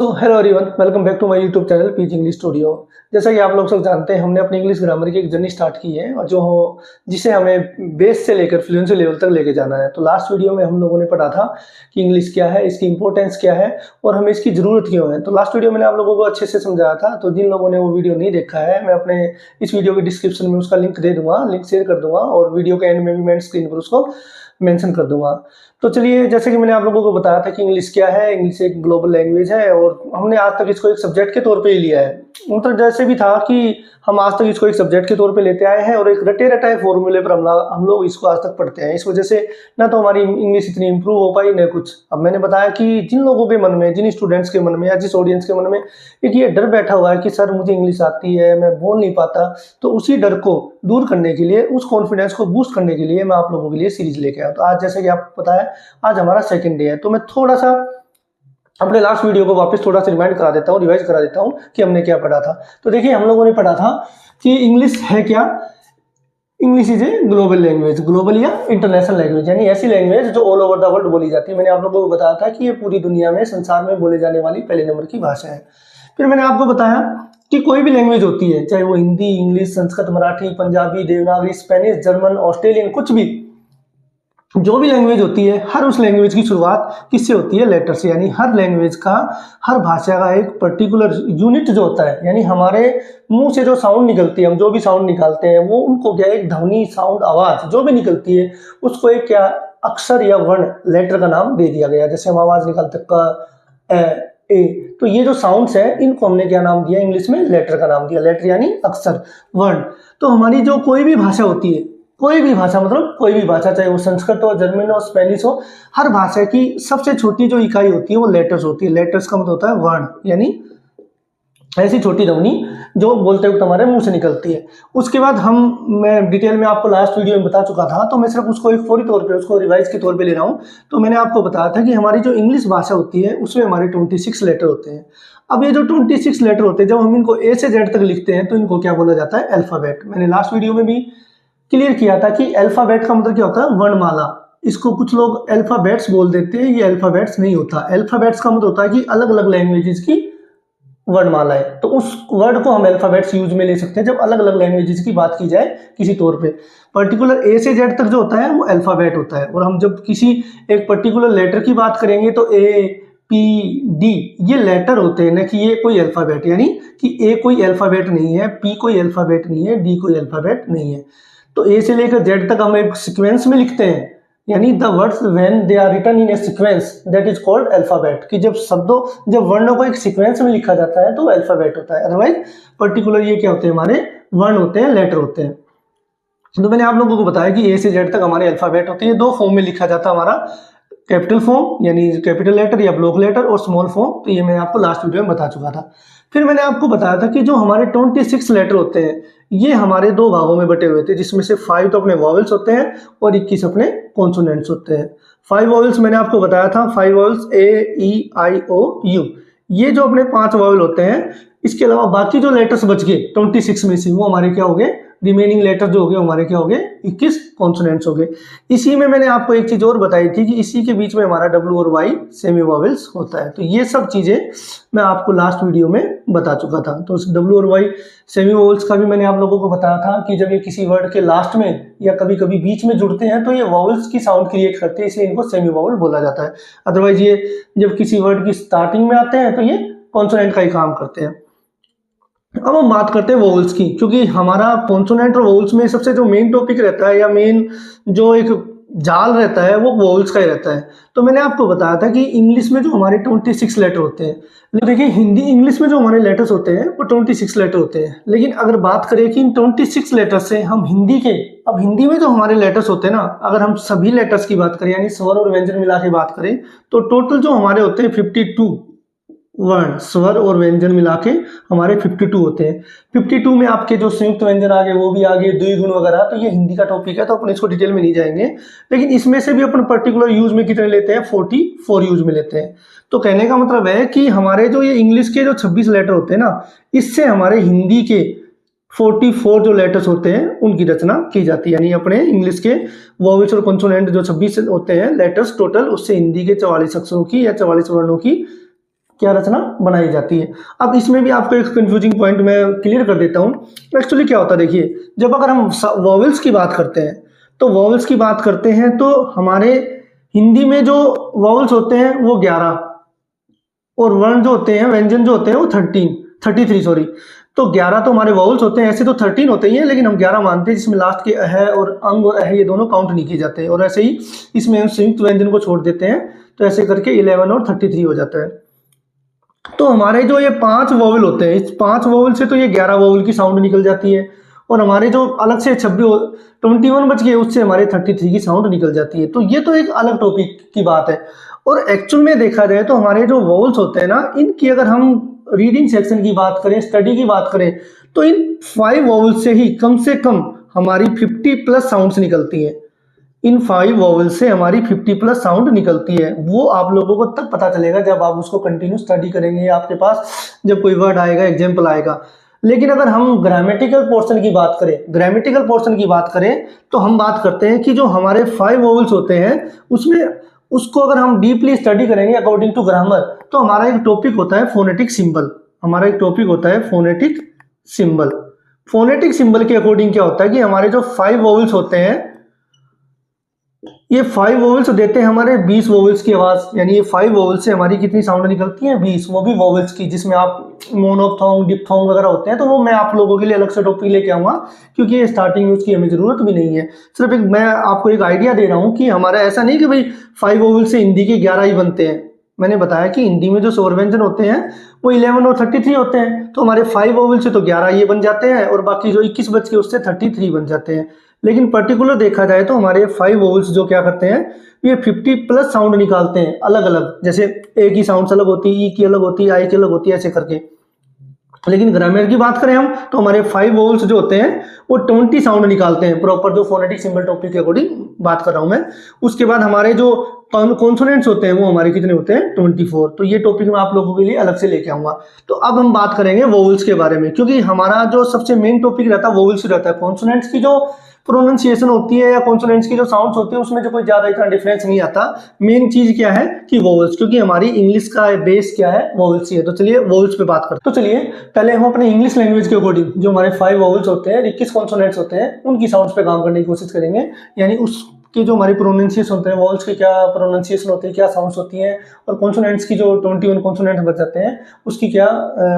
तो hello everyone, welcome back to my YouTube channel peach English studio. जैसा कि आप लोग सब जानते हैं, हमने अपनी इंग्लिश ग्रामर की एक जर्नी स्टार्ट की है और जिसे हमें बेस से लेकर फ्लुएंसी लेवल तक लेके जाना है। तो लास्ट वीडियो में हम लोगों ने पढ़ा था कि इंग्लिश क्या है, इसकी इंपॉर्टेंस क्या है और हमें इसकी ज़रूरत क्यों है। तो लास्ट वीडियो मैंने आप लोगों को अच्छे से समझाया था। तो जिन लोगों ने वो वीडियो नहीं देखा है, मैं अपने इस वीडियो के डिस्क्रिप्शन में उसका लिंक दे दूंगा, लिंक शेयर कर दूंगा और वीडियो के एंड में भी मैं स्क्रीन पर उसको मेंशन कर दूंगा। तो चलिए, जैसे कि मैंने आप लोगों को बताया था कि इंग्लिश क्या है, इंग्लिश एक ग्लोबल लैंग्वेज है और हमने आज तक इसको एक सब्जेक्ट के तौर पे ही लिया है। मतलब जैसे भी था कि हम आज तक इसको एक सब्जेक्ट के तौर पे लेते आए हैं और एक रटे रटाए फॉर्मूले पर हम लोग इसको आज तक पढ़ते हैं। इस वजह से ना तो हमारी इंग्लिश इतनी इंप्रूव हो पाई न कुछ। अब मैंने बताया कि जिन लोगों के मन में, जिन स्टूडेंट्स के मन में या जिस ऑडियंस के मन में एक ये डर बैठा हुआ है कि सर मुझे इंग्लिश आती है, मैं बोल नहीं पाता, तो उसी डर को दूर करने के लिए, उस कॉन्फिडेंस को बूस्ट करने के लिए मैं आप लोगों के लिए सीरीज लेके आया। तो आज जैसे कि आपको पता है, आज हमारा सेकंड डे है। तो मैं थोड़ा सा अपने लास्ट वीडियो को वापस थोड़ा सा रिमाइंड करा देता हूँ, रिवाइज करा देता हूँ कि हमने क्या पढ़ा था। तो देखिए, हम लोगों ने पढ़ा था कि इंग्लिश है क्या। English is a global language, global या इंटरनेशनल लैंग्वेज, यानी ऐसी लैंग्वेज जो ऑल ओवर द वर्ल्ड बोली जाती है। मैंने आप लोगों को बताया था कि ये पूरी दुनिया में, संसार में बोले जाने वाली पहले नंबर की भाषा है। फिर मैंने आपको बताया कि कोई भी लैंग्वेज होती है, चाहे वो Hindi, English, Sanskrit, Marathi, Punjabi, Devanagari, Spanish, German, Australian, कुछ भी, जो भी लैंग्वेज होती है, हर उस लैंग्वेज की शुरुआत किससे होती है? लेटर से। यानी हर लैंग्वेज का, हर भाषा का एक पर्टिकुलर यूनिट जो होता है, यानी हमारे मुंह से जो साउंड निकलती है, हम जो भी साउंड निकालते हैं, वो उनको क्या, एक ध्वनि, साउंड, आवाज जो भी निकलती है, उसको एक क्या, अक्षर या वर्ण, लेटर का नाम दे दिया गया। जैसे हम आवाज निकालते क, ए, तो ये जो साउंड्स है, इनको हमने क्या नाम दिया? इंग्लिश में लेटर का नाम दिया। लेटर यानी अक्षर, वर्ण। तो हमारी जो कोई भी भाषा होती है, कोई भी भाषा मतलब कोई भी भाषा, चाहे वो संस्कृत हो, जर्मन हो, स्पेनिश हो, हर भाषा की सबसे छोटी जो इकाई होती है वो लेटर्स होती है। लेटर्स का मतलब होता है वर्ण, यानी ऐसी छोटी ध्वनि जो बोलते वक्त हमारे मुंह से निकलती है। उसके बाद मैं डिटेल में आपको लास्ट वीडियो में बता चुका था, तो मैं सिर्फ उसको एक फौरी तौर पे, उसको रिवाइज के तौर पे ले रहा हूँ। तो मैंने आपको बताया था कि हमारी जो इंग्लिश भाषा होती है, उसमें हमारे 26 लेटर होते हैं। अब ये जो 26 लेटर होते हैं, जब हम इनको ए से जेड तक लिखते हैं तो इनको क्या बोला जाता है? अल्फाबेट। मैंने लास्ट वीडियो में भी क्लियर किया था कि अल्फाबेट का मतलब क्या होता है? वर्णमाला। इसको कुछ लोग अल्फाबेट्स बोल देते हैं, ये अल्फाबेट्स नहीं होता। अल्फाबेट्स का मतलब होता है कि अलग अलग लैंग्वेजेस की वर्णमाला है। तो उस वर्ड को हम अल्फाबेट्स यूज में ले सकते हैं जब अलग अलग लैंग्वेजेस की बात की जाए किसी तौर पे। पर्टिकुलर ए से जेड तक जो होता है वो अल्फाबेट होता है, और हम जब किसी एक पर्टिकुलर लेटर की बात करेंगे तो ए, पी, डी, ये लेटर होते हैं, न कि ये कोई अल्फाबेट। यानी कि ए कोई अल्फाबेट नहीं है, पी कोई अल्फाबेट नहीं है, डी कोई अल्फाबेट नहीं है। तो ए से लेकर जेड तक हम एक सीक्वेंस में लिखते हैं, यानी the words when they are written in a sequence that is called alphabet. कि जब वर्णों को एक सीक्वेंस में लिखा जाता है तो अल्फाबेट होता है। अदरवाइज पर्टिकुलर ये क्या होते हैं? हमारे वर्ण होते हैं, लेटर होते हैं। तो मैंने आप लोगों को बताया कि ए से जेड तक हमारे अल्फाबेट होते हैं। दो फॉर्म में लिखा जाता है हमारा, कैपिटल फॉर्म यानी कैपिटल लेटर या ब्लॉक लेटर, और स्मॉल फॉर्म। तो ये मैंने आपको लास्ट वीडियो में बता चुका था। फिर मैंने आपको बताया था कि जो हमारे 26 लेटर होते हैं, ये हमारे दो भागों में बटे हुए थे, जिसमें से 5 तो अपने वॉवेल्स होते हैं और 21 अपने कॉन्सोनेंट्स होते हैं। 5 वॉवेल्स मैंने आपको बताया था, 5 vowels A, E, I, O, you, ये जो अपने 5 वॉवेल होते हैं। इसके अलावा बाकी जो लेटर्स बच गए 26 में से, वो हमारे क्या हो गए? रिमेनिंग लेटर जो हो गए हमारे क्या हो गए? 21 कॉन्सोनेंट्स हो गए। इसी में मैंने आपको एक चीज और बताई थी कि इसी के बीच में हमारा डब्ल्यू और वाई सेमी वॉवेल्स होता है। तो ये सब चीजें मैं आपको लास्ट वीडियो में बता चुका था। तो उस डब्ल्यू और वाई सेमी वॉवेल्स का भी मैंने आप लोगों को बताया था कि जब ये किसी वर्ड के लास्ट में या कभी कभी बीच में जुड़ते हैं तो ये वॉवेल्स की साउंड क्रिएट करते हैं, इसलिए इनको सेमी वॉवेल बोला जाता है। अदरवाइज ये जब किसी वर्ड की स्टार्टिंग में आते हैं तो ये कॉन्सोनेंट का ही काम करते हैं। अब हम बात करते हैं वोवल्स की, क्योंकि हमारा कॉन्सोनेंट और वोवल्स में सबसे जो मेन टॉपिक रहता है या मेन जो एक जाल रहता है वो वोवल्स का ही रहता है। तो मैंने आपको बताया था कि इंग्लिश में जो हमारे 26 लेटर होते हैं, देखिए हिंदी इंग्लिश में जो हमारे लेटर्स होते हैं वो 26 लेटर होते हैं। लेकिन अगर बात करें कि इन 26 लेटर से हम हिंदी के, अब हिंदी में जो हमारे लेटर्स होते हैं ना, अगर हम सभी लेटर्स की बात करें यानी स्वर और व्यंजन मिला के बात करें, तो टोटल जो हमारे होते हैं 52 वर्ण, स्वर और व्यंजन मिला के हमारे 52 होते हैं। 52 में आपके जो संयुक्त व्यंजन आ गए वो भी आ गए, द्विगुण वगैरह। तो ये हिंदी का टॉपिक है तो अपन इसको डिटेल में नहीं जाएंगे। लेकिन इसमें से भी अपन पर्टिकुलर यूज में कितने लेते हैं? 44 यूज में लेते हैं। तो कहने का मतलब है कि हमारे जो ये इंग्लिश के जो 26 लेटर होते हैं ना, इससे हमारे हिंदी के 44 जो लेटर्स होते हैं उनकी रचना की जाती है। यानी अपने इंग्लिश के वॉवेल्स और कॉन्सोनेंट जो 26 होते हैं लेटर्स टोटल, उससे हिंदी के 44 अक्षरों की या 44 वर्णों की क्या रचना बनाई जाती है। अब इसमें भी आपको एक कंफ्यूजिंग पॉइंट मैं क्लियर कर देता हूँ। एक्चुअली क्या होता है, देखिए जब अगर हम वॉवेल्स की बात करते हैं तो वॉवेल्स की बात करते हैं तो हमारे हिंदी में जो वॉवेल्स होते हैं वो 11 और वर्ण जो होते हैं, व्यंजन जो होते हैं वो 33 सॉरी। तो 11 तो हमारे वॉवेल्स होते हैं, ऐसे तो 13 होते ही हैं लेकिन हम 11 मानते हैं, जिसमें लास्ट के अह और अंग और अह ये दोनों काउंट नहीं किए जाते हैं। और ऐसे ही इसमें हम संयुक्त व्यंजन को छोड़ देते हैं, तो ऐसे करके 11 और 33 हो जाता है। तो हमारे जो ये 5 वोवेल होते हैं, इस 5 वोवेल से तो ये 11 वोवेल की साउंड निकल जाती है, और हमारे जो अलग से 21 बच गए उससे हमारे 33 की साउंड निकल जाती है। तो ये तो एक अलग टॉपिक की बात है। और एक्चुअल में देखा जाए तो हमारे जो वोवेल्स होते हैं ना, इनकी अगर हम रीडिंग सेक्शन की बात करें, स्टडी की बात करें, तो इन 5 वोवेल्स से ही कम से कम हमारी 50+ साउंड्स निकलती हैं। इन 5 वोवेल से हमारी 50+ साउंड निकलती है। वो आप लोगों को तब पता चलेगा जब आप उसको कंटिन्यू स्टडी करेंगे, आपके पास जब कोई वर्ड आएगा, एग्जाम्पल आएगा। लेकिन अगर हम ग्रामेटिकल पोर्शन की बात करें, तो हम बात करते हैं कि जो हमारे 5 वोवेल्स होते हैं उसमें उसको अगर हम डीपली स्टडी करेंगे अकॉर्डिंग टू ग्रामर, तो हमारा एक टॉपिक होता है फोनेटिक सिंबल। फोनेटिक सिंबल के अकॉर्डिंग क्या होता है कि हमारे जो 5 वोवेल्स होते हैं, ये 5 वोवेल्स देते हैं हमारे 20 वोवेल्स की आवाज। यानी ये 5 वोवेल्स से हमारी कितनी साउंड निकलती है, 20, वो भी वोवेल्स की, जिसमें आप मोनोफ्थोंग, डिप्थोंग वगैरह होते हैं। तो वो मैं आप लोगों के लिए अलग से टॉपिक लेके आऊंगा, क्योंकि ये स्टार्टिंग में उसकी हमें जरूरत भी नहीं है। सिर्फ एक मैं आपको एक आइडिया दे रहा हूँ कि हमारा ऐसा नहीं कि भाई 5 वोवेल्स से हिंदी के 11 ही बनते हैं। मैंने बताया कि हिंदी में जो स्वर व्यंजन होते हैं वो 11 और 33 होते हैं, तो हमारे 5 वोवेल से तो 11 ये बन जाते हैं, और बाकी जो 21 बच के उससे 33 बन जाते हैं। लेकिन पर्टिकुलर देखा जाए तो हमारे 5 वोवेल्स जो क्या करते हैं, ये 50+ साउंड निकालते हैं अलग अलग। जैसे ए की साउंड अलग होती है, ई की अलग होती है, आई की अलग होती है, ऐसे करके। लेकिन ग्रामर की बात करें हम, तो हमारे 5 वोवेल्स जो होते हैं वो 20 साउंड निकालते हैं, प्रॉपर जो फोनेटिक सिंबल टॉपिक के अकॉर्डिंग बात कर रहा हूं मैं। उसके बाद हमारे जो कॉन्सोनेंट्स होते हैं वो हमारे कितने होते हैं, 24। तो ये टॉपिक मैं आप लोगों के लिए अलग से लेके आऊंगा। तो अब हम बात करेंगे वोवेल्स के बारे में, क्योंकि हमारा जो सबसे मेन टॉपिक रहता है वोवेल्स रहता है। कॉन्सोनेंट्स की जो प्रोनाउंसिएशन होती है या कॉन्सोनेंट्स की जो साउंड्स होती है उसमें जो कोई ज्यादा इतना डिफरेंस नहीं आता। मेन चीज क्या है कि वोवेल्स, क्योंकि हमारी इंग्लिश का बेस क्या है, वोवेल्स ही है। तो चलिए वोवेल्स पे बात करते हैं। तो चलिए पहले हम अपने इंग्लिश लैंग्वेज के अकॉर्डिंग जो हमारे 5 वोवेल्स होते हैं, 21 कॉन्सोनेंट्स होते हैं, उनकी साउंड्स पे काम करने की कोशिश करेंगे। यानी उसके जो हमारी प्रोनाउंसिएशन होते हैं, वोवेल्स के क्या प्रोनाउंसिएशन होते हैं, क्या साउंड्स होती हैं, और कॉन्सोनेंट्स की जो 21 कॉन्सोनेंट बच जाते हैं उसकी क्या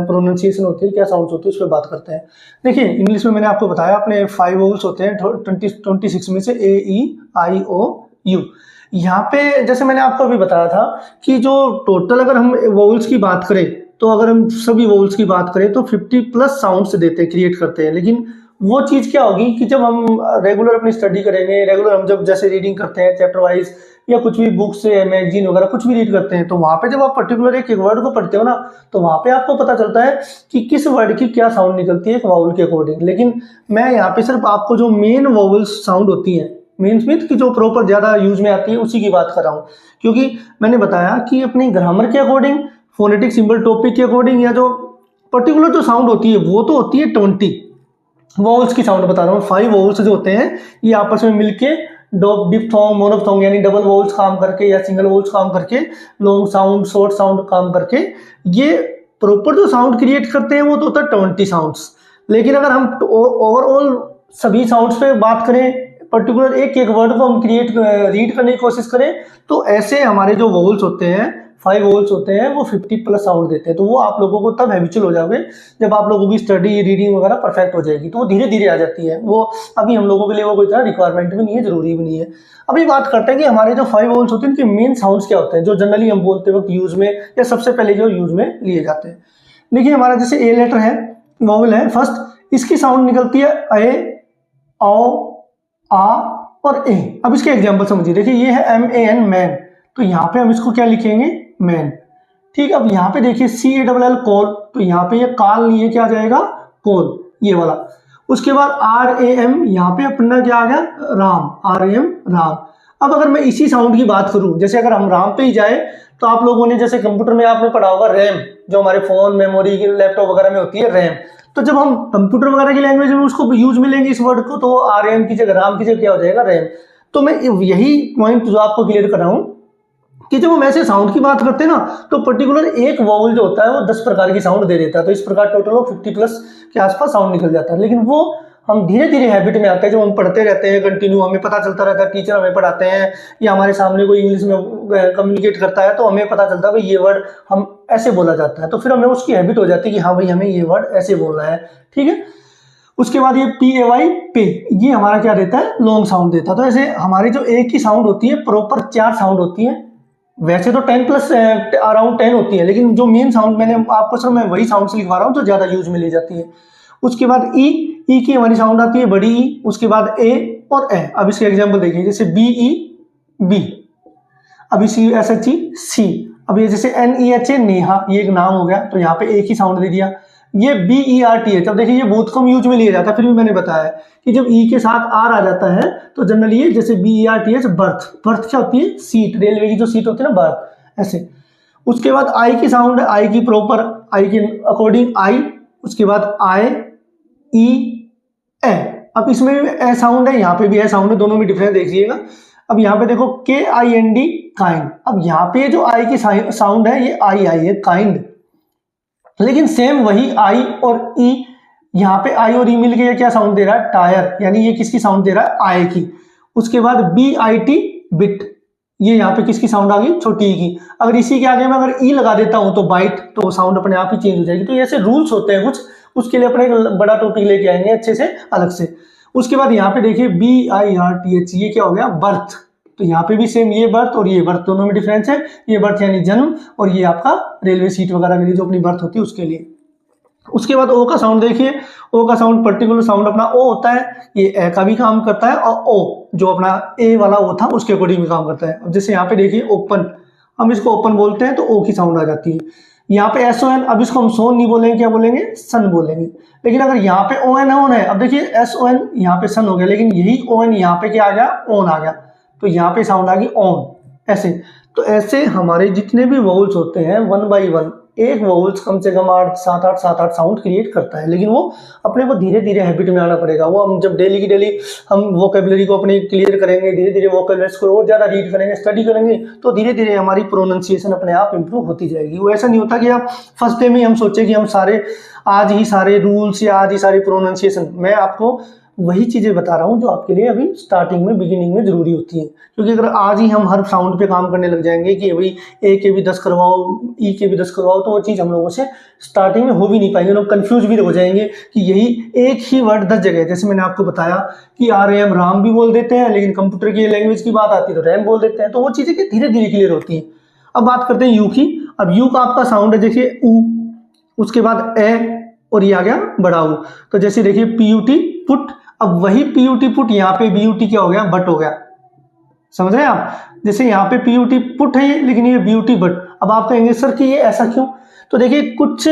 प्रोनाउंसिएशन होती है, क्या साउंड्स होती है, उस पर बात करते हैं। देखिए इंग्लिश में मैंने आपको बताया अपने 5 वोवेल्स होते हैं 26 में से ए, ई, आई, ओ, यू। यहाँ पे जैसे मैंने आपको अभी बताया था कि जो टोटल अगर हम वोवेल्स की बात करें, तो अगर हम सभी वोवेल्स की बात करें तो 50+ साउंड्स देते हैं, क्रिएट करते हैं। लेकिन वो चीज क्या होगी कि जब हम रेगुलर अपनी स्टडी करेंगे, रेगुलर हम जब जैसे रीडिंग करते हैं चैप्टर वाइज, या कुछ भी बुक से, मैगजीन वगैरह कुछ भी रीड करते हैं, तो वहां पे जब आप पर्टिकुलर एक वर्ड को पढ़ते हो ना, तो वहां पे आपको पता चलता है कि किस वर्ड की क्या साउंड निकलती है एक वाउल के अकॉर्डिंग। लेकिन मैं यहाँ पे सिर्फ आपको जो मेन वाउल साउंड होती है, मेन स्मिथ की जो प्रॉपर ज्यादा यूज में आती है, उसी की बात कर रहा हूँ। क्योंकि मैंने बताया कि अपने ग्रामर के अकॉर्डिंग, फोनेटिक सिंबल टॉपिक के अकॉर्डिंग, या जो पर्टिकुलर जो साउंड होती है वो तो होती है 20 वोवेल्स की साउंड बता रहा हूँ। 5 वोवेल्स जो होते हैं ये आपस में मिलके डिप्थोंग, मोनोफ्थोंग यानी डबल वोवेल्स काम करके या सिंगल वोवेल्स काम करके, लॉन्ग साउंड, शॉर्ट साउंड काम करके ये प्रॉपर जो साउंड क्रिएट करते हैं वो तो होता है 20 साउंड्स। लेकिन अगर हम ओवरऑल सभी साउंड्स पे बात करें, पर्टिकुलर एक एक वर्ड को हम रीड करने की कोशिश करें, तो ऐसे हमारे जो वोवेल्स होते हैं, 5 वोवेल्स होते हैं, वो 50+ साउंड देते हैं। तो वो आप लोगों को तब हैबिचुअल हो जाओगे जब आप लोगों की स्टडी, रीडिंग वगैरह परफेक्ट हो जाएगी। तो वो धीरे धीरे आ जाती है, वो अभी हम लोगों के लिए वो कोई तरह रिक्वायरमेंट भी नहीं है, जरूरी भी नहीं है। अभी बात करते हैं कि हमारे जो 5 वोवेल्स होते हैं उनके मेन साउंड्स क्या होते हैं, जो जनरली हम बोलते वक्त यूज में या सबसे पहले जो यूज में लिए जाते हैं। देखिए हमारा जैसे ए लेटर है, वोवेल है फर्स्ट, इसकी साउंड निकलती है ए, औ, आ और ए। अब इसके एग्जाम्पल समझिए। देखिए ये है MAN, मैन, तो यहाँ पे हम इसको क्या लिखेंगे, मैन। ठीक, अब यहाँ पे देखिए CALL, कॉल, तो यहाँ पे ये काल नहीं है, क्या आ जाएगा, कॉल, ये वाला। उसके बाद RAM, यहाँ पे अपना क्या आ गया, राम, RAM, राम। अब अगर मैं इसी साउंड की बात करूं, जैसे अगर हम राम पे ही जाए, तो आप लोगों ने जैसे कंप्यूटर में आपने पढ़ा होगा रैम, जो हमारे फोन, मेमोरी, लैपटॉप वगैरह में होती है रैम। तो जब हम कंप्यूटर वगैरह की लैंग्वेज में उसको यूज में लेंगे इस वर्ड को, तो RM की जगह, राम की जगह क्या हो जाएगा, रैम। तो मैं यही पॉइंट जो आपको क्लियर कर रहा हूँ कि जब हम ऐसे साउंड की बात करते हैं ना, तो पर्टिकुलर एक वॉवल जो होता है वो 10 प्रकार की साउंड दे देता है। तो इस प्रकार टोटल वो 50 प्लस के आसपास साउंड निकल जाता है। लेकिन वो हम धीरे धीरे हैबिट में आते हैं, जब हम पढ़ते रहते हैं कंटिन्यू, हमें पता चलता रहता है, टीचर हमें पढ़ाते हैं या हमारे सामने कोई इंग्लिश में कम्युनिकेट करता है, तो हमें पता चलता है भाई ये वर्ड हम ऐसे बोला जाता है। तो फिर हमें उसकी हैबिट हो जाती है कि हाँ भाई हमें ये वर्ड ऐसे बोलना है, ठीक है। उसके बाद ये PAY पे, ये हमारा क्या देता है, लॉन्ग साउंड देता है। तो ऐसे हमारी जो एक ही साउंड होती है प्रॉपर 4 साउंड होती है। वैसे तो 10 प्लस अराउंड 10 होती है, लेकिन जो मेन साउंड मैंने आपको सर मैं वही साउंड से लिखवा रहा हूँ तो ज्यादा यूज में ली जाती है। उसके बाद ई की हमारी साउंड आती है बड़ी ई, उसके बाद ए और ए। अब इसके एग्जांपल देखिए, जैसे BE बी, अभी CSHE सी, अब ये जैसे NEHA नेहा, ये एक नाम हो गया, तो यहाँ पे एक ही साउंड दे दिया। ये BERTH, अब देखिए ये बहुत कम यूज में लिया जाता है, फिर भी मैंने बताया कि जब ई के साथ आर आ जाता है तो जनरली ये जैसे BERTH बर्थ, बर्थ क्या होती है, सीट, रेलवे की जो सीट होती है ना, बर्थ, ऐसे। उसके बाद आई की साउंड है, आई की प्रॉपर, आई के अकॉर्डिंग आई, उसके बाद आई ई ए। अब इसमें भी ए साउंड है, यहाँ पे भी ए साउंड है, दोनों में डिफरेंस देखिएगा। अब यहाँ पे देखो KIND काइंड, अब यहाँ पे जो आई की साउंड है ये आई है काइंड, लेकिन सेम वही आई और ई, यहाँ पे आई और ई मिल के क्या साउंड दे रहा है, टायर, यानी ये किसकी साउंड दे रहा है, आई की। उसके बाद BIT बिट, ये यहाँ पे किसकी साउंड आ गई, छोटी ई की। अगर इसी के आगे मैं अगर ई लगा देता हूं तो बाइट, तो साउंड अपने आप ही चेंज हो जाएगी। तो ऐसे रूल्स होते हैं कुछ, उसके लिए अपने एक बड़ा टॉपिक लेके आएंगे अच्छे से अलग से। उसके बाद यहाँ पे देखिए BIRTH, ये क्या हो गया, बर्थ। तो यहाँ पे भी सेम, ये बर्थ और ये बर्थ, दोनों में डिफरेंस है। ये बर्थ यानी जन्म, और ये आपका रेलवे सीट वगैरह के लिए जो अपनी बर्थ होती है उसके लिए। उसके बाद ओ का साउंड देखिए, ओ का साउंड पर्टिकुलर साउंड अपना ओ होता है, ये ए का भी काम करता है, और ओ जो अपना ए वाला ओ था उसके अकॉर्डिंग भी काम करता है। अब जैसे यहाँ पे देखिए ओपन, हम इसको ओपन बोलते हैं तो ओ की साउंड आ जाती है। यहाँ पे SON, अब इसको हम सोन नहीं बोलेंगे, क्या बोलेंगे, सन बोलेंगे। लेकिन अगर यहाँ पे ON ऑन है, अब देखिए SON यहाँ पे सन हो गया, लेकिन यही ON यहाँ पे क्या आ गया, ऑन आ गया, तो यहाँ पे साउंड आ गई ऑन, ऐसे। तो ऐसे हमारे जितने भी वोवल्स होते हैं 1 बाई 1, एक वोवल्स कम से कम 7-8 साउंड क्रिएट करता है। लेकिन वो अपने को धीरे धीरे हैबिट में आना पड़ेगा। वो हम जब डेली की डेली हम वोकेबलरी को अपनी क्लियर करेंगे, धीरे धीरे वोकेबलरीज को और ज्यादा रीड करेंगे, स्टडी करेंगे, तो धीरे धीरे हमारी प्रोनाउंसिएशन अपने आप इंप्रूव होती जाएगी। वो ऐसा नहीं होता कि आप फर्स्ट डे में हम सोचे कि हम आज ही सारे रूल्स या आज ही सारी प्रोनाउंसिएशन, मैं आपको वही चीजें बता रहा हूँ जो आपके लिए अभी स्टार्टिंग में, बिगिनिंग में जरूरी होती है। क्योंकि अगर आज ही हम हर साउंड पे काम करने लग जाएंगे कि भाई ए के भी 10 करवाओ, ई के भी 10 करवाओ, तो वो चीज हम लोगों से स्टार्टिंग में हो भी नहीं पाएंगे। लोग कंफ्यूज भी हो जाएंगे कि यही एक ही वर्ड 10 जगह, जैसे मैंने आपको बताया कि RAM राम भी बोल देते हैं, लेकिन कंप्यूटर की लैंग्वेज की बात आती है तो रैम बोल देते हैं। तो वो चीजें धीरे धीरे क्लियर होती है। अब बात करते हैं यू की। अब यू का आपका साउंड है देखिए ऊ, उसके बाद ए, और ये आ गया बड़ा ऊ। तो जैसे देखिए PUT पुट, अब वही PUT पुट यहाँ पे BUT क्या हो गया, बट हो गया, समझ रहे हैं आप। जैसे यहाँ पे PUT पुट है लेकिन ये BUT बट। अब आप कहेंगे सर कि ये ऐसा क्यों, तो देखिए कुछ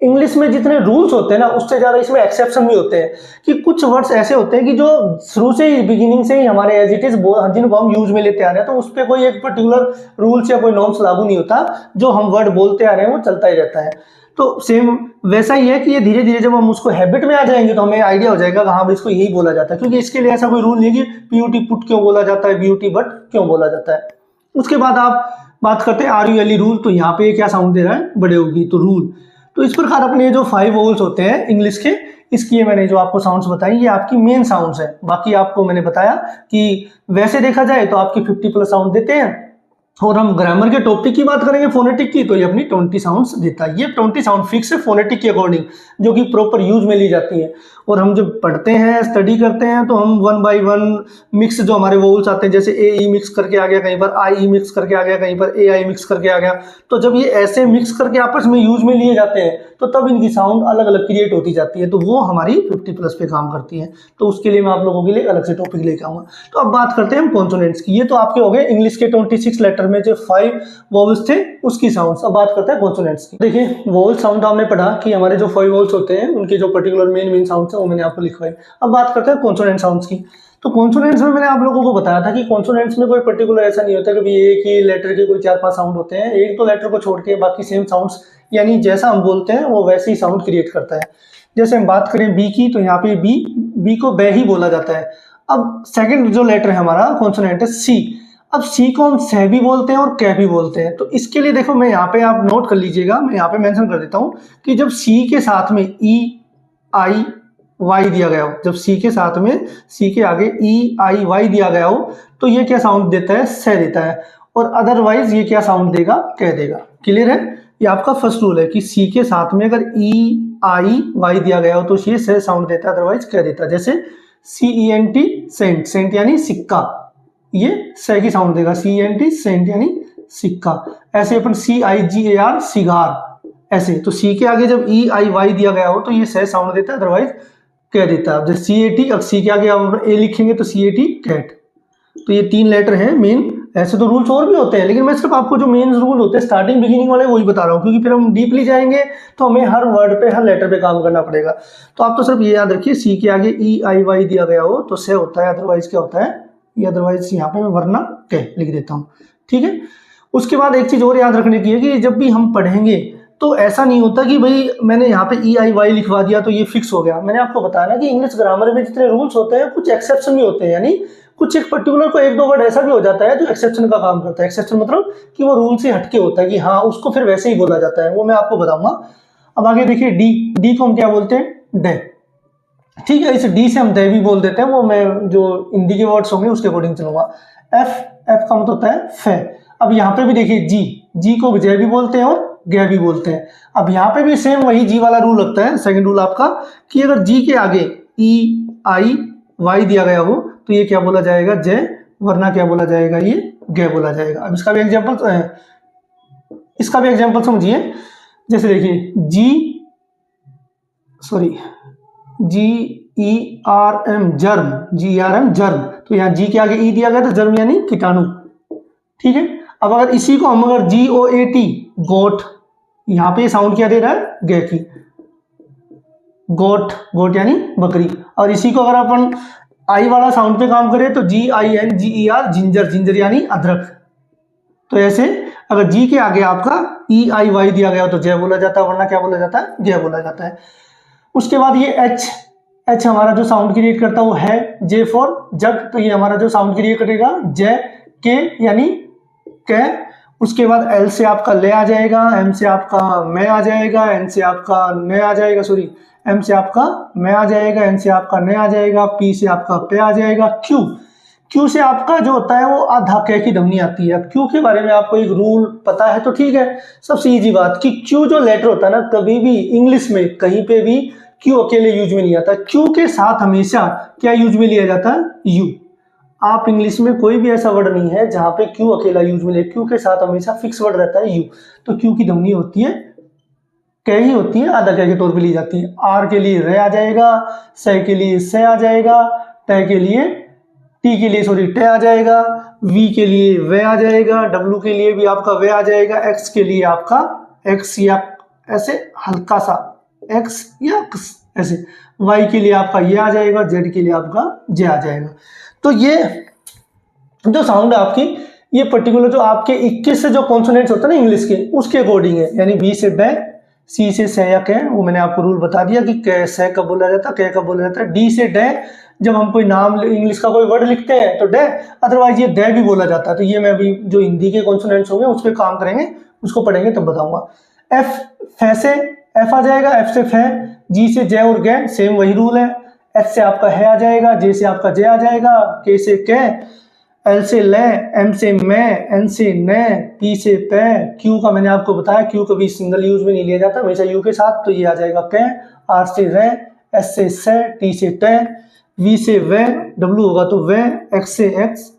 इंग्लिश में जितने रूल्स होते हैं ना उससे ज्यादा इसमें एक्सेप्शन भी होते हैं। कि कुछ वर्ड्स ऐसे होते हैं कि जो शुरू से ही, बिगिनिंग से ही हमारे एज इट इज जिनको हम यूज में लेते आ रहे हैं, तो उस पर कोई एक पर्टिकुलर रूल्स या कोई नॉर्म्स लागू नहीं होता। जो हम वर्ड बोलते आ रहे हैं वो चलता ही रहता है। तो सेम वैसा ही है कि ये धीरे धीरे जब हम उसको हैबिट में आ जाएंगे तो हमें आइडिया हो जाएगा कि हाँ भाई इसको यही बोला जाता है। क्योंकि इसके लिए ऐसा कोई रूल नहीं है कि PUT पुट क्यों बोला जाता है, BUT बट क्यों बोला जाता है। उसके बाद आप बात करते हैं RULE रूल। तो यहाँ पे क्या साउंड दे रहा है, बड़े होगी, तो रूल। तो इस प्रकार अपने जो 5 वोवल्स होते हैं इंग्लिश के, इसकी मैंने जो आपको साउंड्स बताई ये आपकी मेन साउंड्स है। बाकी आपको मैंने बताया कि वैसे देखा जाए तो आपकी 50 प्लस साउंड देते हैं। और हम ग्रामर के टॉपिक की बात करेंगे फोनेटिक की, तो ये अपनी 20 साउंड्स देता है। ये 20 साउंड फिक्स है फोनेटिक के अकॉर्डिंग, जो कि प्रॉपर यूज में ली जाती है। और हम जब पढ़ते हैं, स्टडी करते हैं, तो हम 1 बाई 1 मिक्स जो हमारे वोवल्स आते हैं, जैसे AE मिक्स करके आ गया, कहीं पर IE मिक्स करके आ गया, कहीं पर AI मिक्स करके आ गया। तो जब ये ऐसे मिक्स करके आपस में यूज में लिए जाते हैं तो तब इनकी साउंड अलग अलग क्रिएट होती जाती है। तो वो हमारी 50 प्लस पे काम करती है। तो उसके लिए मैं आप लोगों के लिए अलग से टॉपिक लेके आऊंगा। तो अब बात करते हैं हम कॉन्सोनेंट्स की। ये तो आपके हो गए इंग्लिश के 26 लेटर में जो 5 वोवल्स थे उसकी साउंड्स। अब बात करते हैं कॉन्सोनेंट्स की। देखिए वोवल साउंड हमने पढ़ा कि हमारे जो 5 वोवल्स होते हैं उनके जो पर्टिकुलर मेन साउंड्स है वो मैंने आपको लिखवाए। अब बात करते हैं कॉन्सोनेंट साउंड्स की। तो कॉन्सोनेंट्स में मैंने आप लोगों को बताया था कि कॉन्सोनेंट्स में कोई पर्टिकुलर ऐसा नहीं होता कि एक ही लेटर के कोई 4-5 साउंड होते हैं। एक तो लेटर को छोड़ के बाकी सेम साउंड्स, यानी जैसा हम बोलते हैं वो वैसे ही साउंड क्रिएट करता है। जैसे हम बात करें बी की, तो यहाँ पे बी को बे ही बोला जाता है। अब सेकंड जो लेटर है हमारा कॉन्सोनेंट है सी। अब सी को हम सह भी बोलते हैं और कै भी बोलते हैं। तो इसके लिए देखो मैं यहाँ पे, आप नोट कर लीजिएगा, मैं यहाँ पे मेंशन कर देता हूँ कि जब सी के साथ में ई आई वाई दिया गया हो, जब सी के साथ में सी के आगे ई आई वाई दिया गया हो तो ये क्या साउंड देता है, सह देता है, और अदरवाइज ये क्या साउंड देगा, कह देगा। क्लियर है? ये आपका फर्स्ट रूल है कि सी के साथ में अगर ई आई वाई दिया गया हो तो ये सह साउंड देता है, अदरवाइज कह देता है। जैसे CENT सेंट, सेंट यानी सिक्का, ये सह की साउंड देगा, CENT सेंट यानी सिक्का। ऐसे अपन CIGAR सिगार, ऐसे। तो सी के आगे जब ई आई वाई दिया गया हो तो ये सह साउंड देता है, अदरवाइज कह देता है। जैसे CAT, अब सी के आगे आप ए लिखेंगे तो CAT कैट। तो ये 3 लेटर हैं मेन। ऐसे तो रूल्स और भी होते हैं, लेकिन मैं सिर्फ आपको जो मेन रूल होते हैं स्टार्टिंग बिगिनिंग वाले वही बता रहा हूँ, क्योंकि फिर हम डीपली जाएंगे तो हमें हर वर्ड पे, हर लेटर पे काम करना पड़ेगा। तो आप तो सिर्फ ये याद रखिए, सी के आगे ई आई वाई दिया गया हो तो से होता है, अदरवाइज क्या होता है, ये अदरवाइज यहाँ पे मैं वरना कह लिख देता हूँ। ठीक है। उसके बाद एक चीज और याद रखने की है कि जब भी हम पढ़ेंगे तो ऐसा नहीं होता कि भाई मैंने यहाँ पे ई आई वाई लिखवा दिया तो ये फिक्स हो गया। मैंने आपको बताया ना कि इंग्लिश ग्रामर में जितने रूल्स होते हैं कुछ एक्सेप्शन भी होते हैं, यानी कुछ एक पर्टिकुलर को 1-2 वर्ड ऐसा भी हो जाता है जो एक्सेप्शन का काम करता है। एक्सेप्शन मतलब कि वो रूल से हटके होता है कि हाँ उसको फिर वैसे ही बोला जाता है, वो मैं आपको बताऊंगा। अब आगे देखिए डी को हम क्या बोलते हैं, डे। ठीक है, इस डी से हम दे भी बोल देते हैं, वो मैं जो हिंदी के वर्ड्स होंगे उसके अकॉर्डिंग चलूंगा। एफ का मतलब होता है फे। अब यहाँ पे भी देखिए जी को जय भी बोलते हैं और गै भी बोलते हैं। अब यहाँ पे भी सेम वही जी वाला रूल लगता है, सेकंड रूल आपका, कि अगर जी के आगे ई आई वाई दिया गया हो तो ये क्या बोला जाएगा, जय, वरना क्या बोला जाएगा, ये गै बोला जाएगा। अब इसका भी एग्जाम्पल समझिए। जैसे देखिए GERM जर्म, तो यहाँ जी के आगे ई दिया गया तो जर्म यानी कीटाणु। ठीक है। अब अगर इसी को हम अगर GOAT गोट, यहाँ पे साउंड क्या दे रहा है, गे की, गोट यानी बकरी। और इसी को अगर अपन आई वाला साउंड पे काम करें तो GINGER जिंजर यानी अदरक। तो ऐसे अगर जी के आगे आपका ई आई वाई दिया गया हो तो जय बोला जाता है, वरना क्या बोला जाता है, जय बोला जाता है। उसके बाद ये एच हमारा जो साउंड क्रिएट करता है वो है जे फॉर जग, तो ये हमारा जो साउंड क्रिएट करेगा जय, के यानी कै। उसके बाद एल से आपका ले आ जाएगा, एम से आपका मैं आ जाएगा, एन से आपका ने आ जाएगा, एम से आपका मैं आ जाएगा, एन से आपका ने आ जाएगा, पी से आपका पे आ जाएगा, क्यू से आपका जो होता है वो आधा कै की ध्वनि आती है। अब क्यू के बारे में आपको एक रूल पता है तो ठीक है, सबसे इजी बात कि क्यू जो लेटर होता है ना, कभी भी इंग्लिश में कहीं पे भी क्यू अकेले यूज में नहीं आता। क्यू के साथ हमेशा क्या यूज में लिया जाता है, यू। आप इंग्लिश में कोई भी ऐसा वर्ड नहीं है जहां पे क्यू अकेला यूज में ले, क्यू के साथ हमेशा फिक्स वर्ड रहता है यू। तो क्यू की ध्वनि होती है कै ही होती है, आधा कै के तौर पे ली जाती है। आर के लिए रे आ जाएगा, से के लिए से आ जाएगा, टे के लिए टे आ जाएगा, वी के लिए वे आ जाएगा, डब्ल्यू के लिए भी आपका वे आ जाएगा, एक्स के लिए आपका एक्स या ऐसे हल्का सा एक्स या ऐसे, वाई के लिए आपका ये आ जाएगा, जेड के लिए आपका जे आ जाएगा। तो ये जो साउंड है आपकी, ये पर्टिकुलर जो आपके 21 से जो कॉन्सोनेंट्स होते हैं ना इंग्लिश के, उसके अकॉर्डिंग है। यानी बी से बे, सी से से या कै, वो मैंने आपको रूल बता दिया कि कै से कब बोला जाता है, कै कब बोला जाता है। डी से डे, जब हम कोई नाम इंग्लिश का कोई वर्ड लिखते हैं तो डे, अदरवाइज ये डे भी बोला जाता है। तो ये मैं अभी जो हिंदी के कॉन्सोनेंट्स होंगे उस पर काम करेंगे, उसको पढ़ेंगे तब बताऊंगा। एफ, फे से एफ आ जाएगा, एफ से फे। जी से जय और गे, सेम वही रूल है। एच से आपका है आ जाएगा, जे से आपका जे आ जाएगा, के से कै, एल से ले, एम से मैं, एन से ने, पी से पे। क्यू का मैंने आपको बताया क्यू कभी सिंगल यूज में नहीं लिया जाता, हमेशा यू के साथ, तो ये आ जाएगा कै। आर से रे, एस से, टी से टे, वी से वे, डब्ल्यू होगा तो वे, एक्स से एक्स,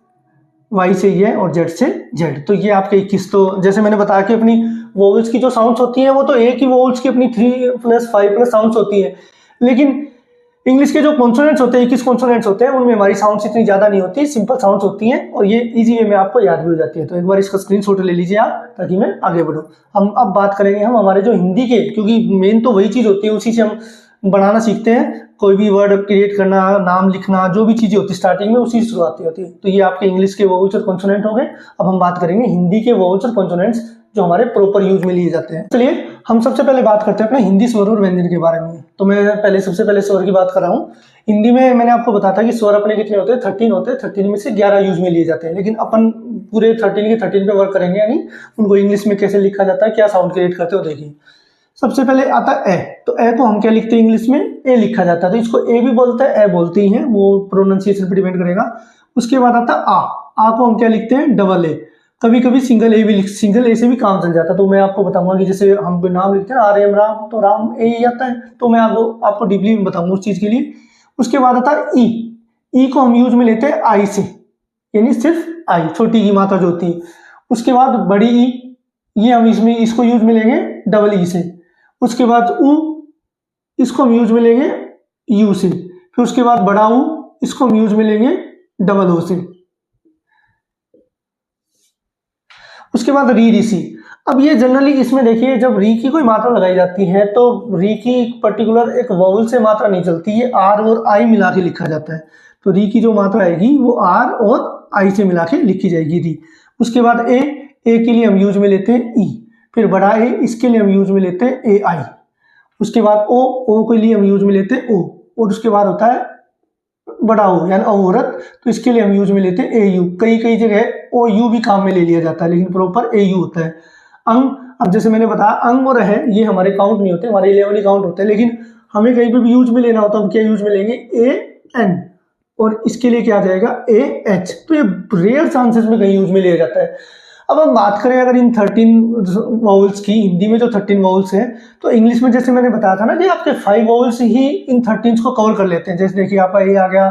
वाई से ये और जेड से जेड। तो ये आपके 21, तो जैसे मैंने बताया कि अपनी वोवेल्स की जो साउंड्स होती हैं वो तो एक ही वोवेल्स की अपनी 3+5+ साउंड्स होती है, लेकिन इंग्लिश के जो कॉन्सोनेंट्स होते हैं 21 कॉन्सोनेंट्स होते हैं, उनमें हमारी साउंड्स इतनी ज्यादा नहीं होती, सिंपल साउंड्स होती हैं और ये इजी वे में आपको याद भी हो जाती है। तो एक बार इसका स्क्रीनशॉट ले लीजिए आप, ताकि मैं आगे बढ़ूँ। हम अब बात करेंगे हम हमारे जो हिंदी के, क्योंकि मेन तो वही चीज होती है, उसी से हम बनाना सीखते हैं, कोई भी वर्ड क्रिएट करना, नाम लिखना, जो भी चीजें होती है स्टार्टिंग में उसी से शुरुआत होती है। तो ये आपके इंग्लिश के वोवेल्स और कॉन्सोनेंट हो गए। अब हम बात करेंगे हिंदी के वोवेल्स और कॉन्सोनेंट्स जो हमारे प्रॉपर यूज में लिए जाते हैं। चलिए हम सबसे पहले बात करते हैं अपने हिंदी स्वर और व्यंजन के बारे में। तो मैं सबसे पहले स्वर की बात कर रहा हूँ। हिंदी में मैंने आपको बताया था कि स्वर अपने कितने होते हैं, 13 होते हैं। 13 में से 11 यूज में लिए जाते हैं, लेकिन अपन पूरे 13 के 13 पे वर्क करेंगे, यानी उनको इंग्लिश में कैसे लिखा जाता है, क्या साउंड क्रिएट करते हो देखिए। सबसे पहले आता है ए। तो ए को हम क्या लिखते हैं इंग्लिश में, ए लिखा जाता है। तो इसको ए भी बोलते हैं, ए बोलते ही हैं, वो प्रोनाउंसिएशन पे डिपेंड करेगा। उसके बाद आता है आ को हम क्या लिखते हैं, डबल ए। कभी कभी सिंगल ए से भी काम चल जाता है। तो मैं आपको बताऊंगा कि जैसे हम कोई नाम लिखते हैं आर्यम राम, तो राम ए ही आता है। तो मैं आपको डीपली बताऊंगा उस चीज के लिए। उसके बाद आता है ई को हम यूज में लेते हैं आई से, यानी सिर्फ आई, छोटी की मात्रा जो होती है। उसके बाद बड़ी ई, ये हम इसको यूज में लेंगे डबल ई से। उसके बाद ऊ, इसको हम यूज में लेंगे यू से। फिर उसके बाद बड़ा ऊ, इसको हम यूज में लेंगे डबल ओ से। उसके बाद री सी। अब ये जनरली इसमें देखिए, जब री की कोई मात्रा लगाई जाती है तो री की पर्टिकुलर एक वोवल से मात्रा नहीं चलती, ये आर और आई मिला के लिखा जाता है। तो री की जो मात्रा आएगी वो आर और आई से मिला के लिखी जाएगी री। उसके बाद ए के लिए हम यूज में लेते हैं ई। फिर बड़ा ए, इसके लिए हम यूज में लेते हैं ए आई। उसके बाद ओ के लिए हम यूज में लेते हैं ओ। और उसके बाद होता है बड़ा ओ यानी औरत, तो इसके लिए हम यूज में लेते हैं ए यू। कई जगह ओ यू भी काम में ले लिया जाता है, लेकिन प्रॉपर ए यू होता है। अंग, अब जैसे मैंने बताया अंग और है, ये हमारे काउंट नहीं होते, हमारे 11 ही काउंट होते हैं। लेकिन हमें कहीं पे भी यूज में लेना होता है, हम क्या यूज में लेंगे, ए एन, और इसके लिए क्या आ जाएगा, ए एच। तो ये रेयर चांसेस में कहीं यूज में लिया जाता है। अब हम बात करें अगर इन 13 वाउल्स की, हिंदी में जो 13 वाउल्स हैं, तो इंग्लिश में जैसे मैंने बताया था ना कि आपके 5 वाउल्स ही इन 13 को कवर कर लेते हैं। जैसे देखिए आपका ए आ गया,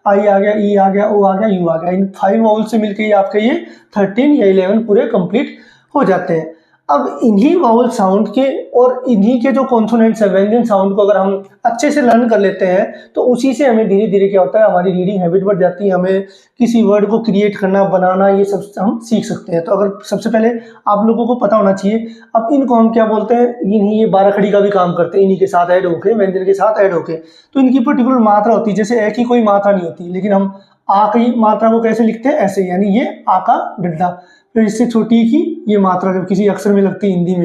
आई आ गया, ई आ गया, ओ आ गया, यू आ गया। इन 5 वाउल से मिलकर ही आपके ये 13 या 11 पूरे कंप्लीट हो जाते हैं। अब इन्हीं वाउल साउंड के और इन्हीं के जो कॉन्सोनेंट्स है, व्यंजन साउंड को अगर हम अच्छे से लर्न कर लेते हैं तो उसी से हमें धीरे धीरे क्या होता है, हमारी रीडिंग हैबिट बढ़ जाती है। हमें किसी वर्ड को क्रिएट करना, बनाना, ये सब हम सीख सकते हैं। तो अगर सबसे पहले आप लोगों को पता होना चाहिए। अब इनको हम क्या बोलते हैं, इन्हीं ये 12 खड़ी का भी काम करते हैं, इन्हीं के साथ ऐड होके, व्यंजन के साथ ऐड होके। तो इनकी पर्टिकुलर मात्रा होती है, जैसे ए की कोई मात्रा नहीं होती, लेकिन हम आ की मात्रा को कैसे लिखते हैं, ऐसे, यानी ये आ का डंडा। फिर इससे छोटी की ये मात्रा जब किसी अक्षर में लगती है,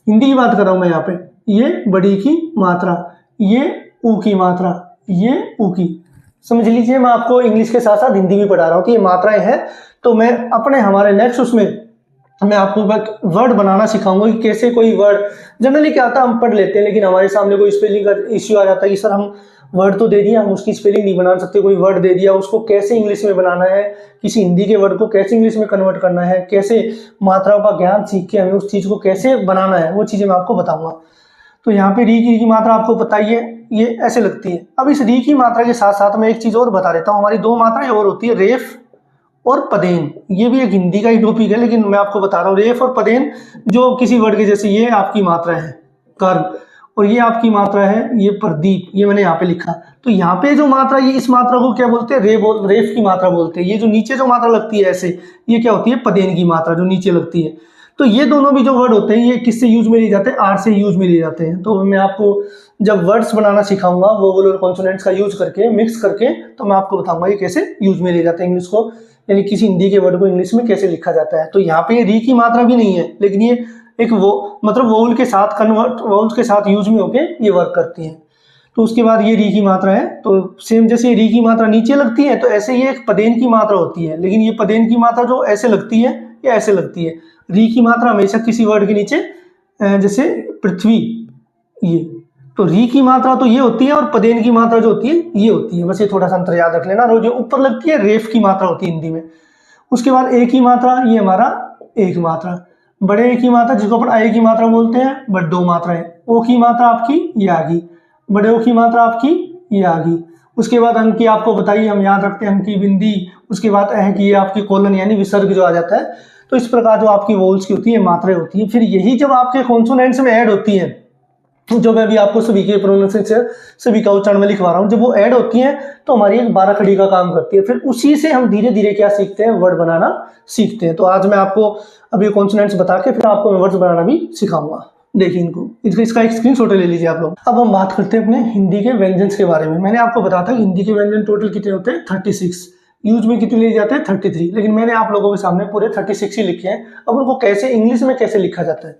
हिंदी की बात कर रहा हूं मैं यहाँ पे, ये बड़ी की मात्रा, ये ऊ की मात्रा, ये ऊ की। समझ लीजिए मैं आपको इंग्लिश के साथ साथ हिंदी भी पढ़ा रहा हूँ, तो ये मात्राएं हैं। तो मैं अपने हमारे नेक्स्ट उसमें मैं आपको वर्ड बनाना सिखाऊंगा कि कैसे कोई वर्ड, जनरली क्या होता है हम पढ़ लेते हैं, लेकिन हमारे सामने कोई स्पेलिंग का इश्यू आ जाता है कि सर हम वर्ड तो दे दिया, हम उसकी स्पेलिंग नहीं बना सकते। कोई वर्ड दे दिया, उसको कैसे इंग्लिश में बनाना है, किसी हिंदी के वर्ड को कैसे इंग्लिश में कन्वर्ट करना है, कैसे मात्राओं का ज्ञान सीख के हमें उस चीज़ को कैसे बनाना है, वो चीज़ें मैं आपको बताऊंगा। तो यहाँ पे री की मात्रा आपको पता ही है, ये ऐसे लगती है। अब इस री की मात्रा के साथ साथ मैं एक चीज़ और बता देता हूँ, हमारी 2 मात्राएं और होती है, रेफ और पदेन। ये भी एक हिंदी का ही टॉपिक है, लेकिन मैं आपको बता रहा हूँ रेफ और पदेन, जो किसी वर्ड के, जैसे ये आपकी मात्रा है कर्म, और ये आपकी मात्रा है ये प्रदीप, ये मैंने यहाँ पे लिखा। तो यहाँ पे जो मात्रा, ये इस मात्रा को क्या बोलते हैं, रेफ की मात्रा बोलते हैं। ये जो नीचे जो मात्रा लगती है ऐसे, ये क्या होती है, पदेन की मात्रा जो नीचे लगती है। तो ये दोनों भी जो वर्ड होते हैं, ये किससे यूज में लिए जाते हैं, आर से यूज में लिए जाते हैं। तो मैं आपको जब वर्ड्स बनाना सिखाऊंगा वोवल और कॉन्सोनेंट्स का यूज करके, मिक्स करके, तो मैं आपको बताऊंगा ये कैसे यूज में लिए जाते हैं इंग्लिश को, यानी किसी हिंदी के वर्ड को इंग्लिश में कैसे लिखा जाता है। तो यहाँ पे री की मात्रा भी नहीं है, लेकिन ये एक मतलब वोवल के साथ वोवल्स के साथ यूज में होके ये वर्क करती है। तो उसके बाद ये री की मात्रा है, तो सेम जैसे ये री की मात्रा नीचे लगती है, तो ऐसे ये एक पदेन की मात्रा होती है। लेकिन ये पदेन की मात्रा जो ऐसे लगती है या ऐसे लगती है, री की मात्रा हमेशा किसी वर्ड के नीचे, जैसे पृथ्वी, ये तो री की मात्रा तो ये होती है, और पदेन की मात्रा जो होती है ये होती है। बस ये थोड़ा सा अंतर याद रख लेना। जो ऊपर लगती है रेफ की मात्रा होती है हिंदी में। उसके बाद ए की मात्रा, ये हमारा एक मात्रा, बड़े ए की मात्रा जिसको अपन ए की मात्रा बोलते हैं, बट 2 मात्राएं। ओ की मात्रा आपकी ये आ गई, बड़े ओ की मात्रा आपकी ये आ गई। उसके बाद अंक की आपको बताइए, हम याद रखते हैं अंक की बिंदी। उसके बाद अह की ये आपकी कोलन यानी विसर्ग जो आ जाता है। तो इस प्रकार जो आपकी वोल्स की होती है, मात्राएं होती है। फिर यही जब आपके कॉन्सोनेंट्स में ऐड होती है, जो मैं भी आपको सभी के प्रोनाउंसिएशन, सभी का उच्चारण में लिखवा रहा हूँ, जब वो ऐड होती है तो हमारी एक 12 खड़ी का काम करती है। फिर उसी से हम धीरे धीरे क्या सीखते हैं, वर्ड बनाना सीखते हैं। तो आज मैं आपको अभी कॉन्सोनेंट्स बता के फिर आपको मैं वर्ड्स बनाना भी सिखाऊंगा। देखिए इनको, इसका एक स्क्रीनशॉट ले लीजिए आप लोग। अब हम बात करते हैं अपने हिंदी के व्यंजन के बारे में। मैंने आपको बताया था कि हिंदी के व्यंजन टोटल कितने होते हैं, 36, यूज में कितने लिए जाते हैं 33, लेकिन मैंने आप लोगों के सामने पूरे 36 ही लिखे हैं। अब उनको कैसे इंग्लिश में कैसे लिखा जाता है,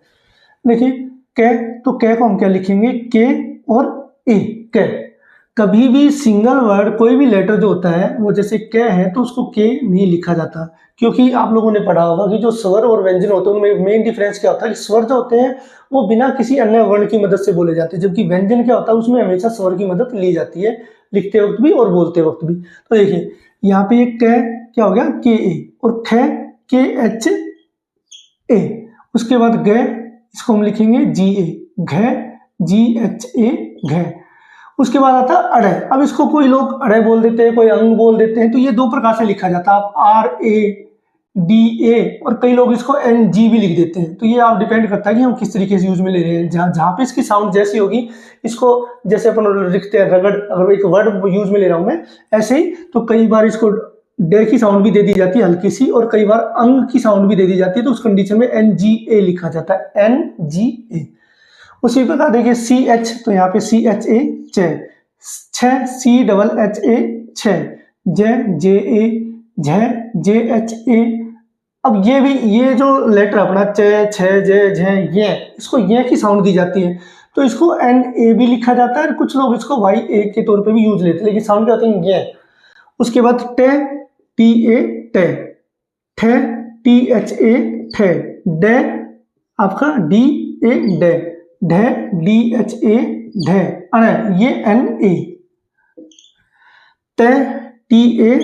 देखिए कै, तो कै को हम क्या लिखेंगे, के और ए, कै। कभी भी सिंगल वर्ड कोई भी लेटर जो होता है वो जैसे कै है तो उसको के नहीं लिखा जाता, क्योंकि आप लोगों ने पढ़ा होगा कि जो स्वर और व्यंजन होते हैं उनमें मेन डिफरेंस क्या होता है कि स्वर जो होते हैं वो बिना किसी अन्य वर्ण की मदद से बोले जाते हैं, जबकि व्यंजन क्या होता है उसमें हमेशा स्वर की मदद ली जाती है, लिखते वक्त भी और बोलते वक्त भी। तो देखिए यहाँ पे ये कै क्या हो गया, के ए, और खै के एच ए, उसके बाद गै इसको हम लिखेंगे जी ए, घै जी एच ए, घै। उसके बाद आता है अड़े। अब इसको कोई लोग अड़े बोल देते हैं, कोई अंग बोल देते हैं, तो ये दो प्रकार से लिखा जाता है, आप आर ए डी ए, और कई लोग इसको एन जी भी लिख देते हैं। तो ये आप डिपेंड करता है कि हम किस तरीके से यूज में ले रहे हैं। जहाँ पे इसकी साउंड जैसी होगी, इसको जैसे अपन लिखते हैं रगड़, अगर एक वर्ड यूज में ले रहा हूं मैं ऐसे ही, तो कई बार इसको डे की साउंड भी दे दी जाती है हल्की सी, और कई बार अंग की साउंड भी दे दी जाती है, तो उस कंडीशन में एन जी ए लिखा जाता है, एन जी ए। उसी प्रकार देखिए सी एच, तो यहाँ पे सी एच ए, छ, सी डबल एच ए, छ, जे ए, झ, जे एच ए। अब ये भी, ये जो लेटर अपना च, छ, जे, झ, ये, इसको ये की साउंड दी जाती है, तो इसको एन ए भी लिखा जाता है, और कुछ लोग इसको वाई ए के तौर पे भी यूज लेते हैं, लेकिन साउंड क्या होती है ये। उसके बाद टे, टी ए, टे, ठे, टी एच ए, ठे, डे आपका डी ए, डे, ढे, डी एच ए, ढे, अने ये एन ए, ते, टी ए,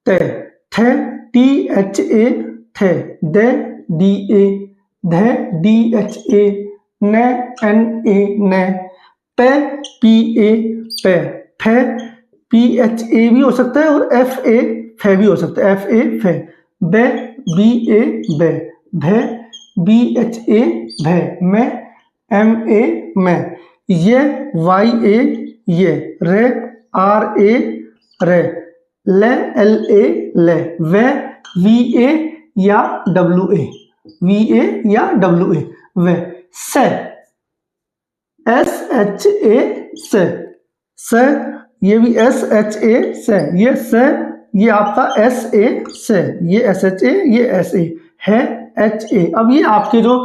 ते, थे, टी एच ए, थे, दे, डी ए, धे, डी एच ए, ने, एन ए, ने, पे, पी ए, पे, फे, पी एच ए भी हो सकता है, और एफ ए, फे भी हो सकता है, एफ ए, फे, बे, बी ए, बे, भे, बी एच ए, भे, में, एम ए, में, ये, वाई ए, ये, रे, आर ए, रे, ले, एल ए, ले, वे, वी ए या डब्ल्यू ए, वी ए या डब्ल्यू ए, वे, से, एस एच ए, से, ये भी एस एच ए, से, ये से, ये आपका एस ए, से, ये एस एच ए, ये एस ए, है एच ए। अब ये आपके जो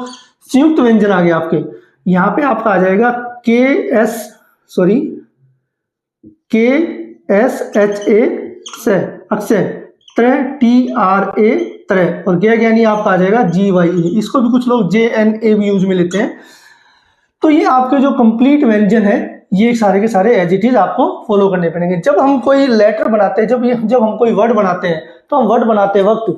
संयुक्त व्यंजन आ गए आपके, यहाँ पे आपका आ जाएगा के एस, सॉरी के एस एच ए, से, अक्षय, त्रे, टी आर ए, त्रे, और गै ज्ञानी आपका आ जाएगा जी वाई ए। इसको भी कुछ लोग जे एन ए भी यूज में लेते हैं। तो ये आपके जो कंप्लीट व्यंजन है, ये सारे के सारे एज इट इज आपको फॉलो करने पड़ेंगे। जब हम कोई लेटर बनाते हैं, जब हम कोई वर्ड बनाते हैं, तो हम वर्ड बनाते वक्त,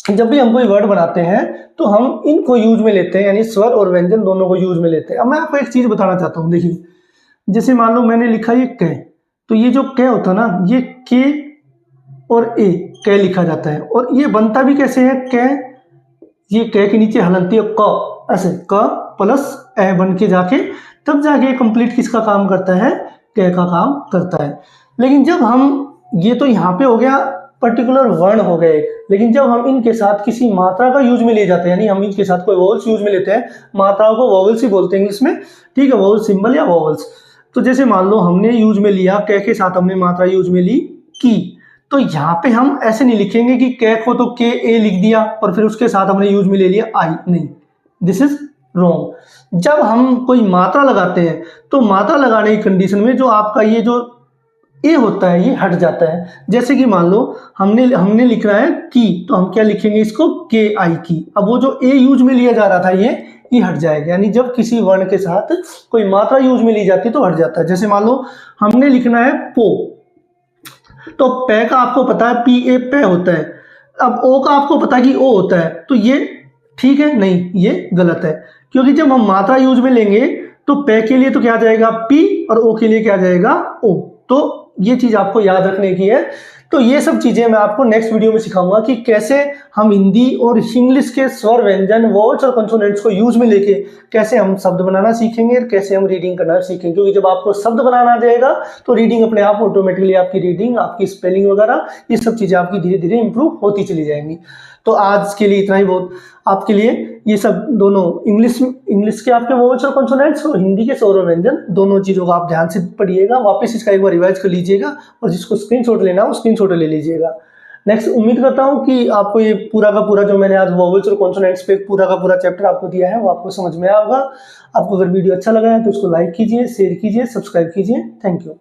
जब भी हम कोई वर्ड बनाते हैं तो हम इनको यूज में लेते हैं, यानी स्वर और व्यंजन दोनों को यूज में लेते हैं। अब मैं आपको एक चीज बताना चाहता हूँ, देखिए जैसे मान लो मैंने लिखा ये कै, तो ये जो कै होता है ना, ये के और ए, कै लिखा जाता है, और ये बनता भी कैसे है, कै, ये कै के नीचे हलंती है क, ऐसे क प्लस ए बन के जाके तब जाके कंप्लीट किसका काम करता है, कै का काम करता है। लेकिन जब हम, ये तो यहाँ पे हो गया पर्टिकुलर वर्ण हो गए, लेकिन जब हम इनके साथ किसी मात्रा का यूज में ले जाते हैं, यानी हम इनके साथ कोई वोवल्स यूज में लेते हैं, मात्राओं को वोवल्स ही बोलते हैं इंग्लिश में, ठीक है, वोवल सिंबल या वोवल्स। तो जैसे मान लो हमने यूज में लिया कै के साथ, हमने मात्रा यूज में ली की, तो यहाँ पे हम ऐसे नहीं लिखेंगे कि कै को तो के ए लिख दिया और फिर उसके साथ हमने यूज में ले लिया आई, नहीं, दिस इज रॉन्ग। जब हम कोई मात्रा लगाते हैं तो मात्रा लगाने की कंडीशन में जो आपका ये जो ए होता है ये हट जाता है। जैसे कि मान लो हमने लिखना है की, तो हम क्या लिखेंगे इसको, के आई की। अब वो जो ए यूज में लिया जा रहा था ये हट जाएगा, यानी जब किसी वर्ण के साथ कोई मात्रा यूज में ली जाती है तो हट जाता है। जैसे मान लो हमने लिखना है पो, तो पै का आपको पता है पी ए पै होता है, अब ओ का आपको पता है कि ओ होता है, तो ये ठीक है, नहीं ये गलत है, क्योंकि जब हम मात्रा यूज में लेंगे तो पै के लिए तो क्या आ जाएगा पी, और ओ के लिए क्या आ जाएगा ओ। तो ये चीज आपको याद रखने की है। तो ये सब चीजें मैं आपको नेक्स्ट वीडियो में सिखाऊंगा कि कैसे हम हिंदी और इंग्लिश के स्वर, व्यंजन, वॉवल्स और कंसोनेंट्स को यूज में लेके कैसे हम शब्द बनाना सीखेंगे और कैसे हम रीडिंग करना सीखेंगे। क्योंकि जब आपको शब्द बनाना आ जाएगा तो रीडिंग अपने आप ऑटोमेटिकली, आपकी रीडिंग, आपकी स्पेलिंग वगैरह ये सब चीजें आपकी धीरे धीरे इंप्रूव होती चली जाएंगी। तो आज के लिए इतना ही बहुत आपके लिए। ये सब दोनों इंग्लिश के आपके वोवल्स और कॉन्सोनेंट्स और हिंदी के स्वर और व्यंजन दोनों चीजों को आप ध्यान से पढ़िएगा, वापस इसका एक बार रिवाइज कर लीजिएगा, और जिसको स्क्रीनशॉट लेना हो स्क्रीनशॉट स्क्रीनशॉट ले लीजिएगा। नेक्स्ट, उम्मीद करता हूँ कि आपको ये पूरा का पूरा जो मैंने आज वोवेल्स और कॉन्सोनेंट्स पे पूरा का पूरा चैप्टर आपको दिया है वो आपको समझ में आया होगा। आपको अगर वीडियो अच्छा लगा है तो उसको लाइक कीजिए, शेयर कीजिए, सब्सक्राइब कीजिए। Thank you.